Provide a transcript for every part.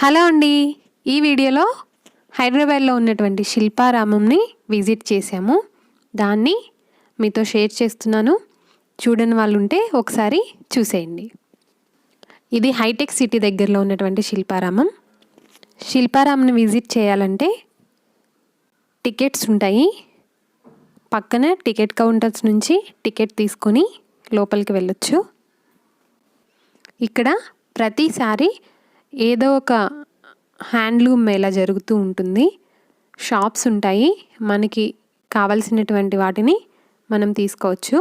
Hello అండి. ఈ వీడియోలో హైదరాబాద్లో ఉన్నటువంటి శిల్పారామంని విజిట్ చేశాము. దాన్ని మీతో షేర్ చేస్తున్నాను. చూడని వాళ్ళు ఉంటే ఒకసారి చూసేయండి. ఇది హైటెక్ సిటీ దగ్గరలో ఉన్నటువంటి శిల్పారామం. శిల్పారామంని విజిట్ చేయాలంటే టికెట్స్ ఉంటాయి. పక్కన టికెట్ కౌంటర్స్ నుంచి టికెట్ తీసుకొని లోపలికి వెళ్ళొచ్చు. ఇక్కడ ప్రతిసారి ఏదో ఒక హ్యాండ్లూమ్ మేళా జరుగుతూ ఉంటుంది. షాప్స్ ఉంటాయి. మనకి కావలసినటువంటి వాటిని మనం తీసుకోవచ్చు.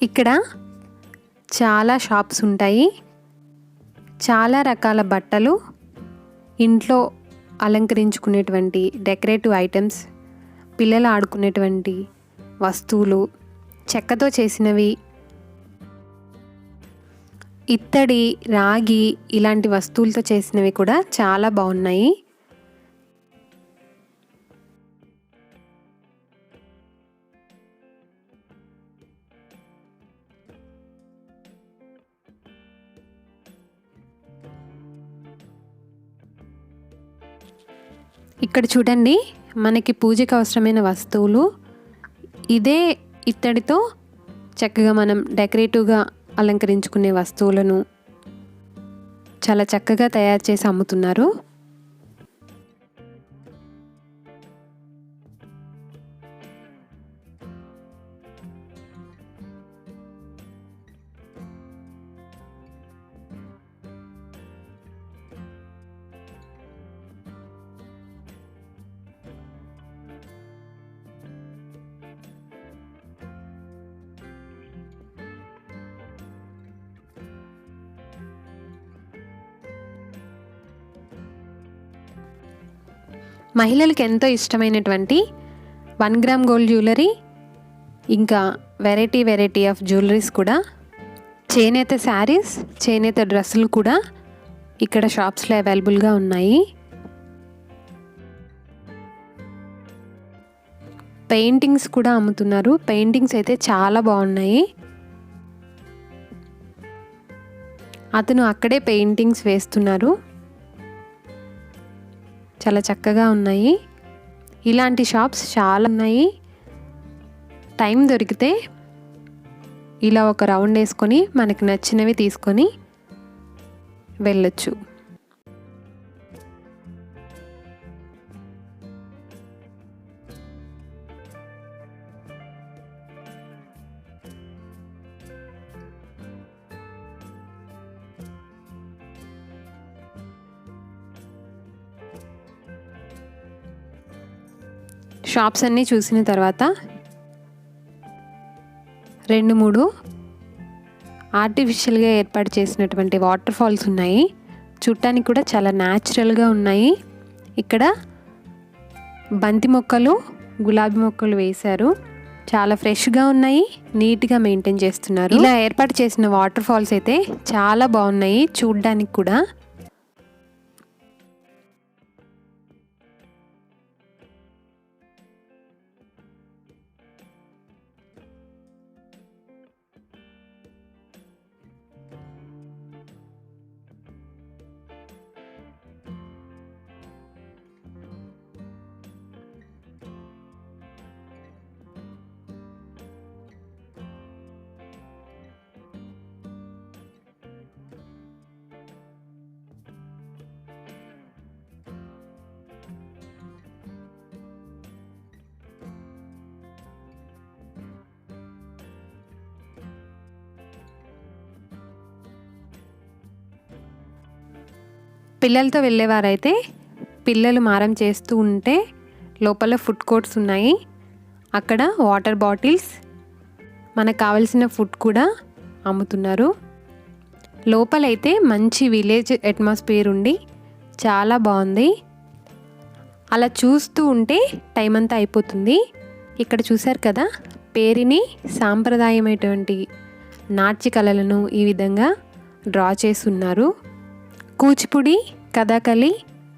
ఇక్కడ చాలా షాప్స్ ఉంటాయి. చాలా రకాల బట్టలు, ఇంట్లో అలంకరించుకునేటువంటి డెకరేటివ్ ఐటమ్స్, పిల్లలు ఆడుకునేటువంటి వస్తువులు, చెక్కతో చేసినవి, ఇత్తడి, రాగి ఇలాంటి వస్తువులతో చేసినవి కూడా చాలా బాగున్నాయి. ఇక్కడ చూడండి, మనకి పూజకు అవసరమైన వస్తువులు ఇదే ఇత్తడితో చక్కగా మనం డెకరేటివ్గా అలంకరించుకునే వస్తువులను చాలా చక్కగా తయారు చేసి అమ్ముతున్నారు. మహిళలకు ఎంతో ఇష్టమైనటువంటి 1 గ్రామ్ గోల్డ్ జ్యువెలరీ, ఇంకా వెరైటీ ఆఫ్ జ్యువెలరీస్ కూడా, చేనేత శారీస్, చేనేత డ్రెస్సులు కూడా ఇక్కడ షాప్స్లో అవైలబుల్గా ఉన్నాయి. పెయింటింగ్స్ కూడా అమ్ముతున్నారు. పెయింటింగ్స్ అయితే చాలా బాగున్నాయి. అతను అక్కడే పెయింటింగ్స్ వేస్తున్నారు. చాలా చక్కగా ఉన్నాయి. ఇలాంటి షాప్స్ చాలా ఉన్నాయి. టైం దొరికితే ఇలా ఒక రౌండ్ వేసుకొని మనకు నచ్చినవి తీసుకొని వెళ్ళొచ్చు. షాప్స్ అన్నీ చూసిన తర్వాత 2-3 ఆర్టిఫిషియల్గా ఏర్పాటు చేసినటువంటి వాటర్ ఫాల్స్ ఉన్నాయి. చూడటానికి కూడా చాలా న్యాచురల్గా ఉన్నాయి. ఇక్కడ బంతి మొక్కలు, గులాబీ మొక్కలు వేశారు. చాలా ఫ్రెష్గా ఉన్నాయి. నీట్గా మెయింటైన్ చేస్తున్నారు. ఇలా ఏర్పాటు చేసిన వాటర్ ఫాల్స్ అయితే చాలా బాగున్నాయి చూడడానికి కూడా. పిల్లలతో వెళ్ళేవారైతే పిల్లలు మారం చేస్తూ ఉంటే లోపల ఫుడ్ కోర్ట్స్ ఉన్నాయి. అక్కడ వాటర్ బాటిల్స్, మనకు కావలసిన ఫుడ్ కూడా అమ్ముతున్నారు. లోపలైతే మంచి విలేజ్ అట్మాస్ఫియర్ ఉండి చాలా బాగుంది. అలా చూస్తూ ఉంటే టైం అంతా అయిపోతుంది. ఇక్కడ చూశారు కదా, పేరిని సాంప్రదాయమైనటువంటి నాట్య కళలను ఈ విధంగా డ్రా చేస్తున్నారు. కూచిపూడి, కథాకళి,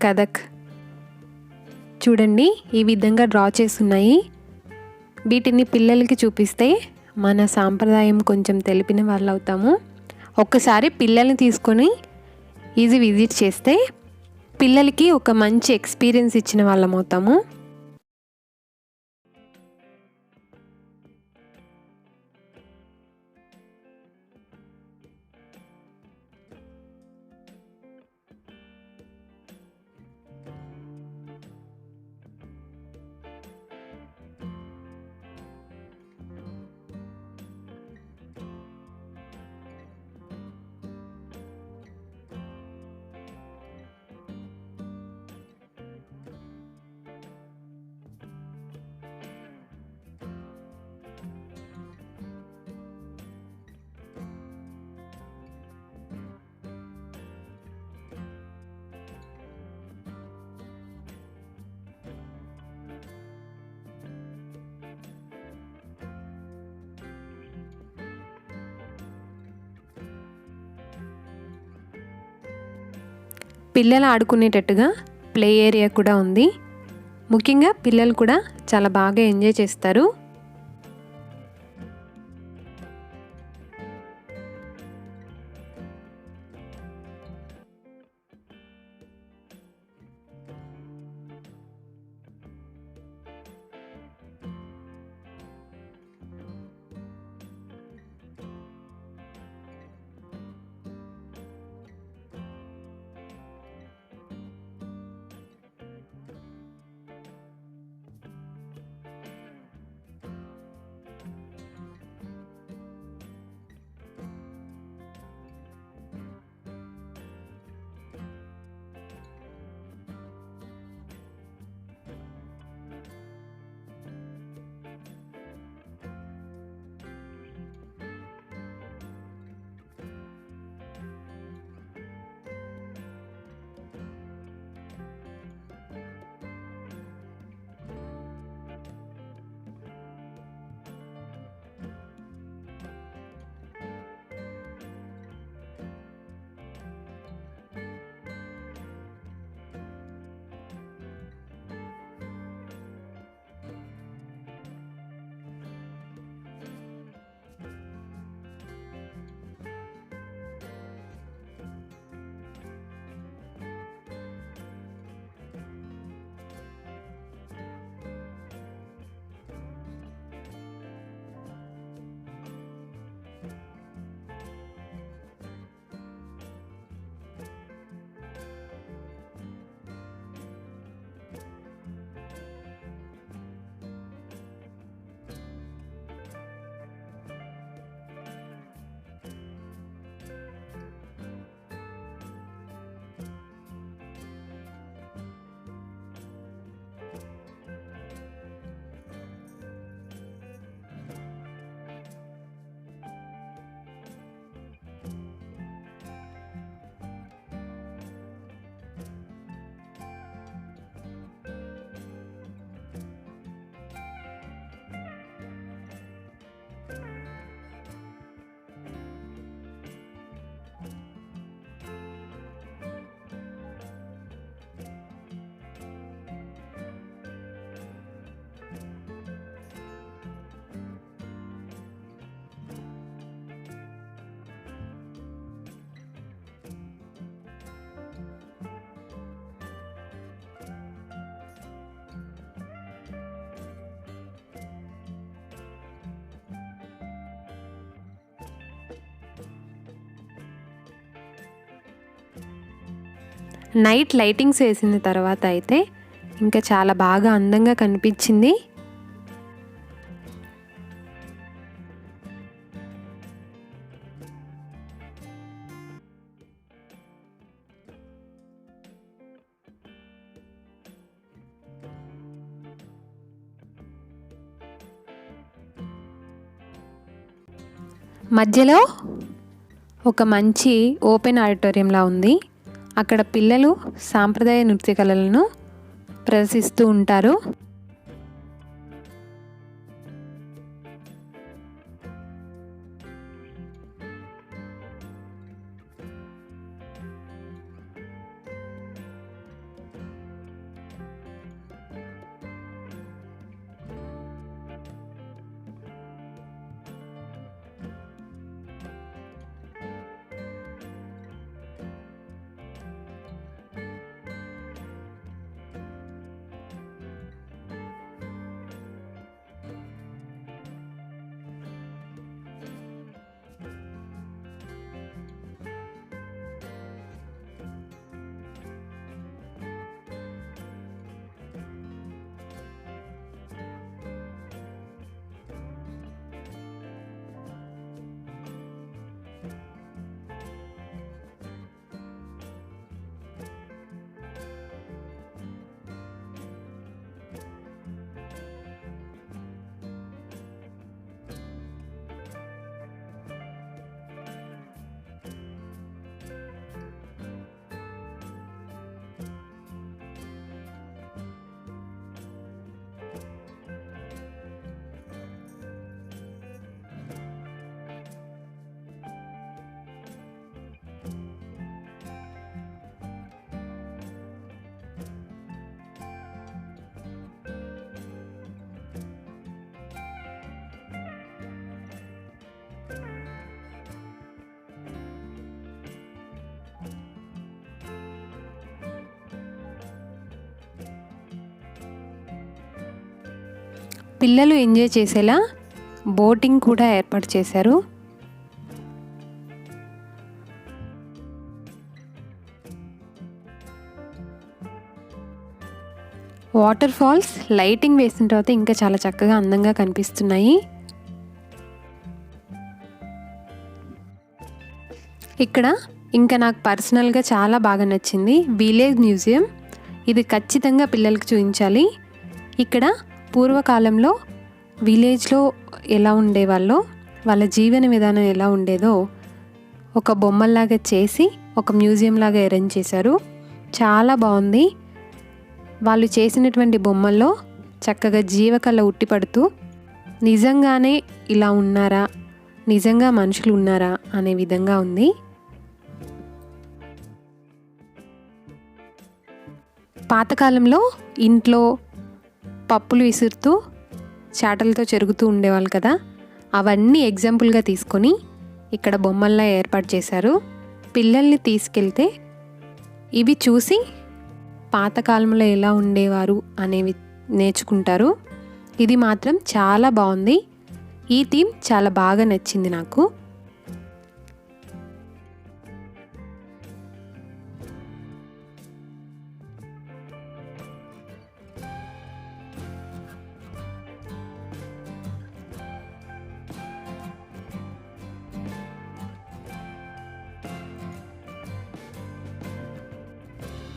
కథక్ చూడండి ఈ విధంగా డ్రా చేస్తున్నాయి. వీటిని పిల్లలకి చూపిస్తే మన సాంప్రదాయం కొంచెం తెలిపిన వాళ్ళు అవుతాము. ఒక్కసారి పిల్లల్ని తీసుకొని ఈజీ విజిట్ చేస్తే పిల్లలకి ఒక మంచి ఎక్స్పీరియన్స్ ఇచ్చిన వాళ్ళం అవుతాము. పిల్లలు ఆడుకునేటట్టుగా ప్లే ఏరియా కూడా ఉంది. ముఖ్యంగా పిల్లలు కూడా చాలా బాగా ఎంజాయ్ చేస్తారు. నైట్ లైటింగ్స్ వేసిన తర్వాత అయితే ఇంకా చాలా బాగా అందంగా కనిపించింది. మధ్యలో ఒక మంచి ఓపెన్ ఆడిటోరియంలా ఉంది. అక్కడ పిల్లలు సాంప్రదాయ నృత్య కళలను ప్రదర్శిస్తూ ఉంటారు. పిల్లలు ఎంజాయ్ చేసేలా బోటింగ్ కూడా ఏర్పాటు చేశారు. వాటర్ ఫాల్స్ లైటింగ్ వేసిన తర్వాత ఇంకా చాలా చక్కగా అందంగా కనిపిస్తున్నాయి. ఇక్కడ ఇంకా నాకు పర్సనల్గా చాలా బాగా నచ్చింది విలేజ్ మ్యూజియం. ఇది ఖచ్చితంగా పిల్లలకు చూపించాలి. ఇక్కడ పూర్వకాలంలో విలేజ్లో ఎలా ఉండేవాళ్ళో, వాళ్ళ జీవన విధానం ఎలా ఉండేదో ఒక బొమ్మల్లాగా చేసి ఒక మ్యూజియం లాగా అరేంజ్ చేశారు. చాలా బాగుంది. వాళ్ళు చేసినటువంటి బొమ్మల్లో చక్కగా జీవకళ ఉట్టిపడుతూ నిజంగానే ఇలా ఉన్నారా, నిజంగా మనుషులు ఉన్నారా అనే విధంగా ఉంది. పాతకాలంలో ఇంట్లో పప్పులు విసురుతూ చాటలతో చెరుగుతూ ఉండేవాళ్ళు కదా, అవన్నీ ఎగ్జాంపుల్గా తీసుకొని ఇక్కడ బొమ్మల్లా ఏర్పాటు చేశారు. పిల్లల్ని తీసుకెళ్తే ఇవి చూసి పాతకాలంలో ఎలా ఉండేవారు అనేవి నేర్చుకుంటారు. ఇది మాత్రం చాలా బాగుంది. ఈ థీమ్ చాలా బాగా నచ్చింది నాకు.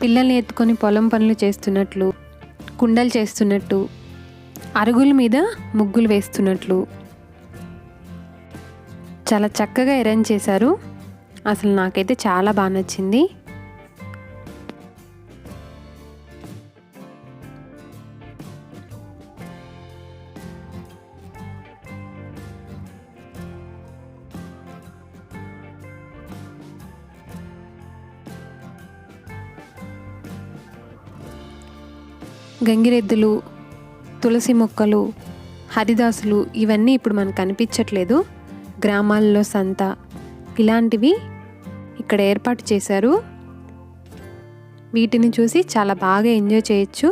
పిల్లల్ని ఎత్తుకొని పొలం పనులు చేస్తున్నట్లు, కుండలు చేస్తున్నట్టు, అరుగుల మీద ముగ్గులు వేస్తున్నట్లు చాలా చక్కగా అరేంజ్ చేశారు. అసలు నాకైతే చాలా బాగా నచ్చింది. గంగిరెద్దులు, తులసి మొక్కలు, హరిదాసులు ఇవన్నీ ఇప్పుడు మనకు కనిపించట్లేదు. గ్రామాల్లో సంత ఇలాంటివి ఇక్కడ ఏర్పాటు చేశారు. వీటిని చూసి చాలా బాగా ఎంజాయ్ చేయొచ్చు.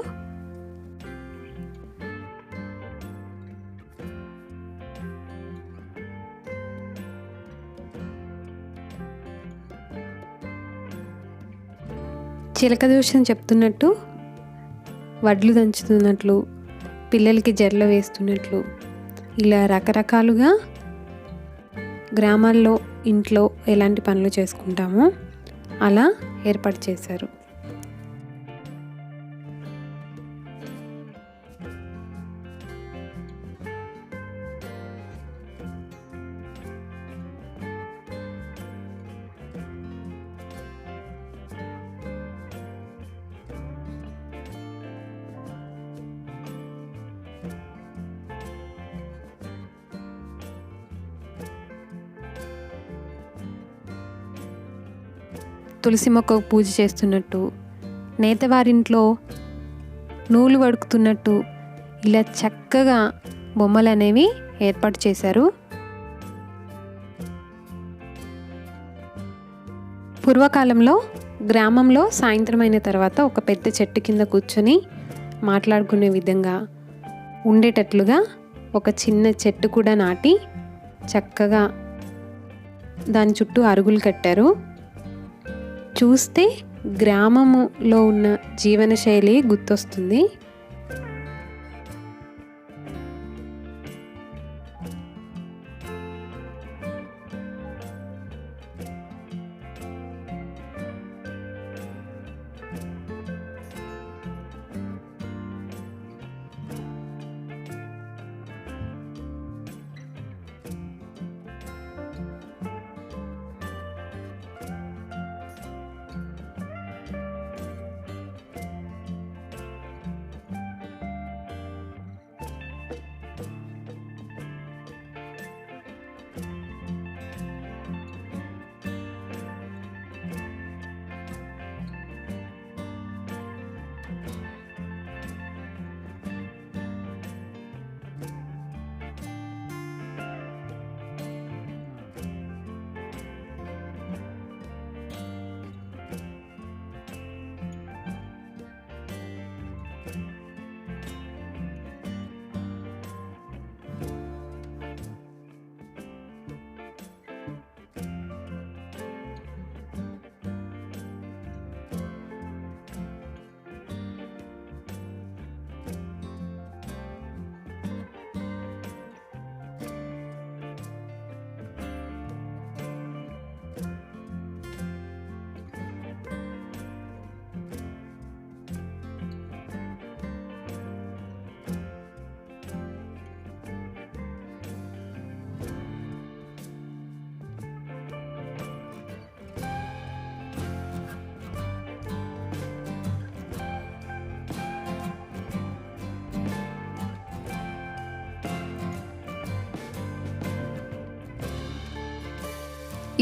చిలక దోషం చెప్తున్నట్టు, వడ్లు దంచుతున్నట్లు, పిల్లలకి జడలు వేస్తున్నట్లు ఇలా రకరకాలుగా గ్రామాల్లో ఇంట్లో ఎలాంటి పనులు చేసుకుంటామో అలా ఏర్పాటు చేశారు. తులసి మొక్కకు పూజ చేస్తున్నట్టు, నేతవారింట్లో నూలు వడుకుతున్నట్టు ఇలా చక్కగా బొమ్మలు అనేవి ఏర్పాటు చేశారు. పూర్వకాలంలో గ్రామంలో సాయంత్రం అయిన తర్వాత ఒక పెద్ద చెట్టు కింద కూర్చొని మాట్లాడుకునే విధంగా ఉండేటట్లుగా ఒక చిన్న చెట్టు కూడా నాటి చక్కగా దాని చుట్టూ అరుగులు కట్టారు. చూస్తే గ్రామములో ఉన్న జీవనశైలి గుర్తొస్తుంది.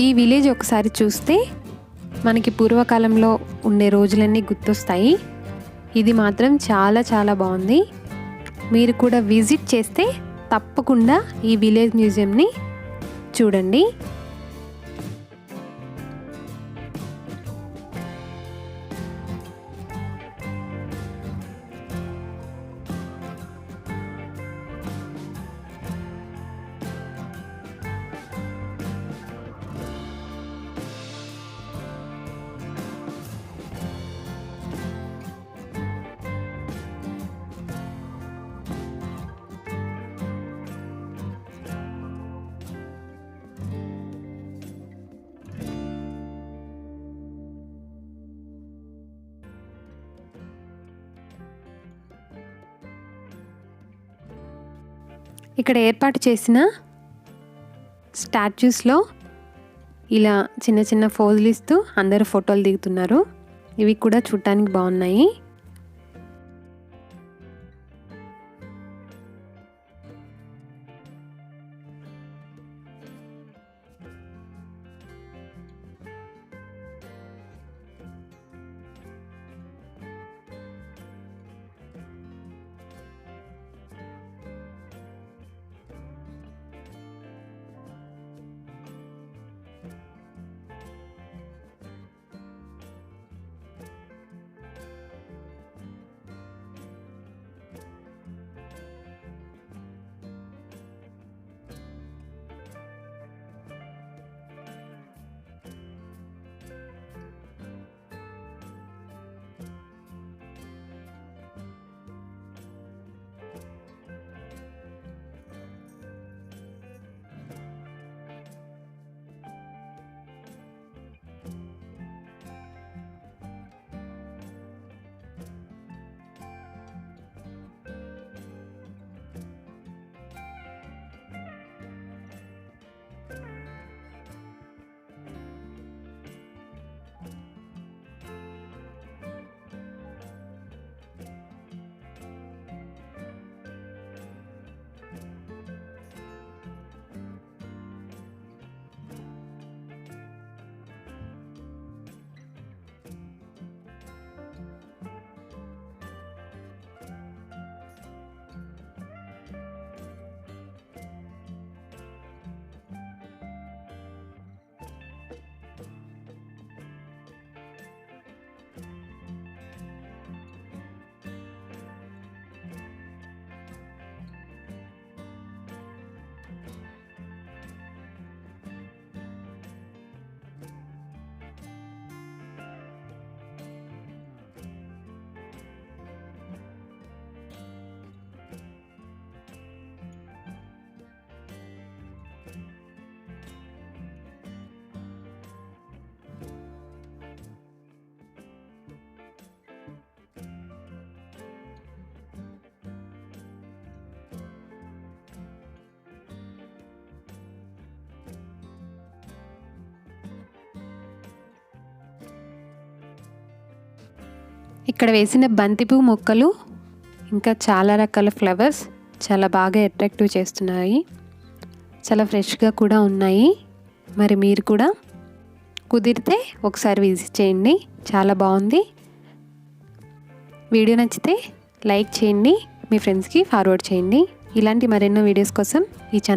ఈ విలేజ్ ఒకసారి చూస్తే మనకి పూర్వకాలంలో ఉండే రోజులన్నీ గుర్తొస్తాయి. ఇది మాత్రం చాలా చాలా బాగుంది. మీరు కూడా విజిట్ చేస్తే తప్పకుండా ఈ విలేజ్ మ్యూజియంని చూడండి. ఇక్కడ ఏర్పాటు చేసిన స్టాచ్యూస్లో ఇలా చిన్న చిన్న ఫోజులు ఇస్తూ అందరూ ఫోటోలు దిగుతున్నారు. ఇవి కూడా చూడటానికి బాగున్నాయి. ఇక్కడ వేసిన బంతిపువ్వు మొక్కలు ఇంకా చాలా రకాల ఫ్లవర్స్ చాలా బాగా అట్రాక్టివ్ చేస్తున్నాయి. చాలా ఫ్రెష్గా కూడా ఉన్నాయి. మరి మీరు కూడా కుదిరితే ఒకసారి విజిట్ చేయండి, చాలా బాగుంది. వీడియో నచ్చితే లైక్ చేయండి, మీ ఫ్రెండ్స్కి ఫార్వర్డ్ చేయండి. ఇలాంటి మరెన్నో వీడియోస్ కోసం ఈ ఛానల్